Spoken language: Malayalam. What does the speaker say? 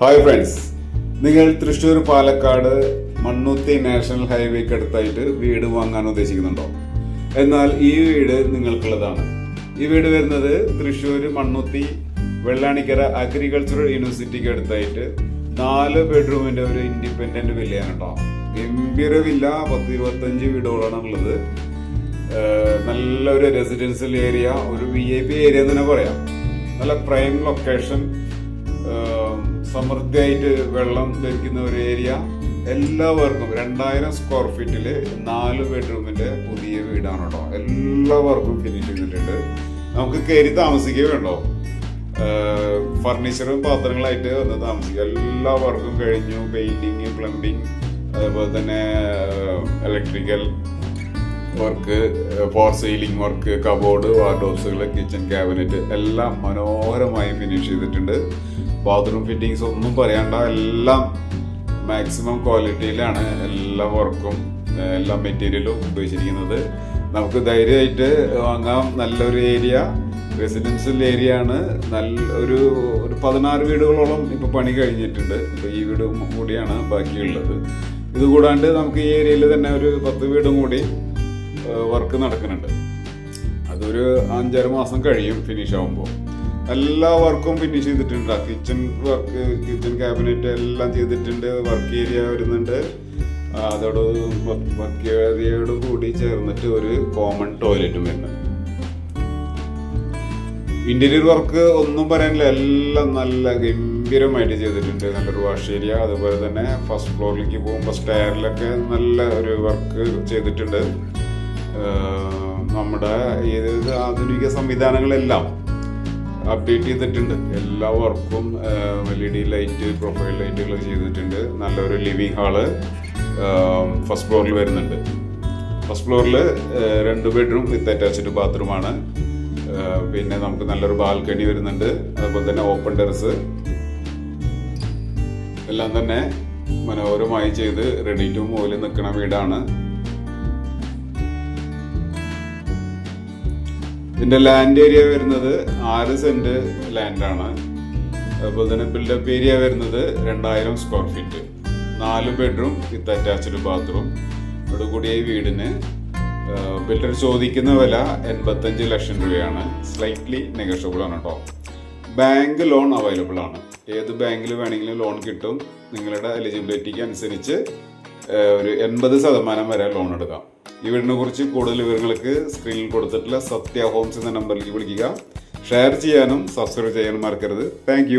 ഹായ് ഫ്രണ്ട്സ്, നിങ്ങൾ തൃശ്ശൂർ പാലക്കാട് മണ്ണുത്തി നാഷണൽ ഹൈവേക്ക് അടുത്തായിട്ട് വീട് വാങ്ങാൻ ഉദ്ദേശിക്കുന്നുണ്ടോ? എന്നാൽ ഈ വീട് നിങ്ങൾക്കുള്ളതാണ്. ഈ വീട് വരുന്നത് തൃശ്ശൂർ മണ്ണുത്തി വെള്ളാണിക്കര അഗ്രികൾച്ചറൽ യൂണിവേഴ്സിറ്റിക്ക് അടുത്തായിട്ട് 4 ബെഡ്റൂമിന്റെ ഒരു ഇൻഡിപെൻഡന്റ് വില്ലയാണ് കേട്ടോ. ഗംഭീര വില്ല, 10-25 വീടുകളാണ് ഉള്ളത്. നല്ലൊരു റെസിഡൻഷ്യൽ ഏരിയ, ഒരു VIP ഏരിയ എന്ന് തന്നെ പറയാം. നല്ല പ്രൈം ലൊക്കേഷൻ, സമൃദ്ധിയായിട്ട് വെള്ളം ലഭിക്കുന്ന ഒരു ഏരിയ. എല്ലാവർക്കും 2000 സ്ക്വയർ ഫീറ്റില് 4 ബെഡ്റൂമിന്റെ പുതിയ വീടാണ് കേട്ടോ. എല്ലാവർക്കും ഫിനിഷ് ചെയ്തിട്ടുണ്ട്. നമുക്ക് കയറി താമസിക്കുക വേണ്ടോ, ഫർണിച്ചറും പാത്രങ്ങളായിട്ട് വന്ന് താമസിക്കുക. എല്ലാവർക്കും കഴിഞ്ഞു. പെയിന്റിങ്, പ്ലംബിങ്, അതേപോലെ തന്നെ electrical work, false ceiling work, cupboard, വാർഡ്രോബ്സുകൾ, കിച്ചൺ ക്യാബിനറ്റ് എല്ലാം മനോഹരമായി ഫിനിഷ് ചെയ്തിട്ടുണ്ട്. ബാത്റൂം ഫിറ്റിങ്സ് ഒന്നും പറയണ്ട, എല്ലാം മാക്സിമം ക്വാളിറ്റിയിലാണ് എല്ലാ വർക്കും എല്ലാ മെറ്റീരിയലും ഉപയോഗിച്ചിരിക്കുന്നത്. നമുക്ക് ധൈര്യമായിട്ട് വാങ്ങാം. നല്ലൊരു ഏരിയ, റെസിഡൻഷ്യൽ ഏരിയ ആണ്. ഒരു 16 വീടുകളോളം ഇപ്പൊ പണി കഴിഞ്ഞിട്ടുണ്ട്. ഇപ്പൊ ഈ വീട് കൂടിയാണ് ബാക്കിയുള്ളത്. ഇതുകൂടാണ്ട് നമുക്ക് ഈ ഏരിയയിൽ തന്നെ ഒരു 10 വീടും കൂടി വർക്ക് നടക്കുന്നുണ്ട്. അതൊരു 5-6 മാസം കഴിയും ഫിനിഷ് ആകുമ്പോൾ. എല്ലാ വർക്കും ഫിനിഷ് ചെയ്തിട്ടുണ്ട്. കിച്ചൺ വർക്ക്, കിച്ചൺ ക്യാബിനറ്റ് എല്ലാം ചെയ്തിട്ടുണ്ട്. വർക്ക് ഏരിയ വരുന്നുണ്ട്. വർക്ക് ഏരിയയോട് കൂടി ചേർന്നിട്ട് ഒരു കോമൺ ടോയ്ലറ്റും വരുന്നുണ്ട്. ഇന്റീരിയർ വർക്ക് ഒന്നും പറയാനില്ല, എല്ലാം നല്ല ഗംഭീരമായിട്ട് ചെയ്തിട്ടുണ്ട്. നല്ലൊരു വാഷ് ഏരിയ, അതുപോലെ തന്നെ ഫസ്റ്റ് ഫ്ലോറിലേക്ക് പോകുമ്പോൾ സ്റ്റെയറിലൊക്കെ നല്ല ഒരു വർക്ക് ചെയ്തിട്ടുണ്ട്. നമ്മുടെ ഏത് ആധുനിക സംവിധാനങ്ങളെല്ലാം അപ്ഡേറ്റ് ചെയ്തിട്ടുണ്ട്. എല്ലാ വർക്കും LED ലൈറ്റ്, പ്രൊഫൈൽ ലൈറ്റുകൾ ചെയ്തിട്ടുണ്ട്. നല്ലൊരു ലിവിങ് ഹാള് ഫസ്റ്റ് ഫ്ലോറിൽ വരുന്നുണ്ട്. ഫസ്റ്റ് ഫ്ലോറിൽ 2 ബെഡ്റൂം വിത്ത് അറ്റാച്ച്ഡ് ബാത്റൂമാണ്. പിന്നെ നമുക്ക് നല്ലൊരു ബാൽക്കണി വരുന്നുണ്ട്. അതുപോലെ തന്നെ ഓപ്പൺ ടെറസ് എല്ലാം തന്നെ മനോഹരമായി ചെയ്ത് റെഡി ടു മൂവിൽ നിൽക്കുന്ന വീടാണ്. ഇതിന്റെ ലാൻഡ് ഏരിയ വരുന്നത് 6 സെന്റ് ലാൻഡാണ്. അതുപോലെ തന്നെ ബിൽഡപ്പ് ഏരിയ വരുന്നത് 2000 square feet, 4 bedroom with attached bathroom. ഇതോടുകൂടിയ ഈ വീടിന് ബിൽഡർ ചോദിക്കുന്ന വില 85 ലക്ഷം രൂപയാണ്. സ്ലൈറ്റ്ലി നെഗോഷ്യബിൾ ആണ് കേട്ടോ. ബാങ്ക് ലോൺ അവൈലബിൾ ആണ്. ഏത് ബാങ്കിൽ വേണമെങ്കിലും ലോൺ കിട്ടും. നിങ്ങളുടെ എലിജിബിലിറ്റിക്ക് അനുസരിച്ച് ഒരു 80% വരെ ലോൺ എടുക്കാം. ഈ വീടിനെ കുറിച്ച് കൂടുതൽ വിവരങ്ങൾക്ക് സ്ക്രീനിൽ കൊടുത്തിട്ടുള്ള സത്യ ഹോംസ് എന്ന നമ്പറിലേക്ക് വിളിക്കുക. ഷെയർ ചെയ്യാനും സബ്സ്ക്രൈബ് ചെയ്യാനും മറക്കരുത്. താങ്ക്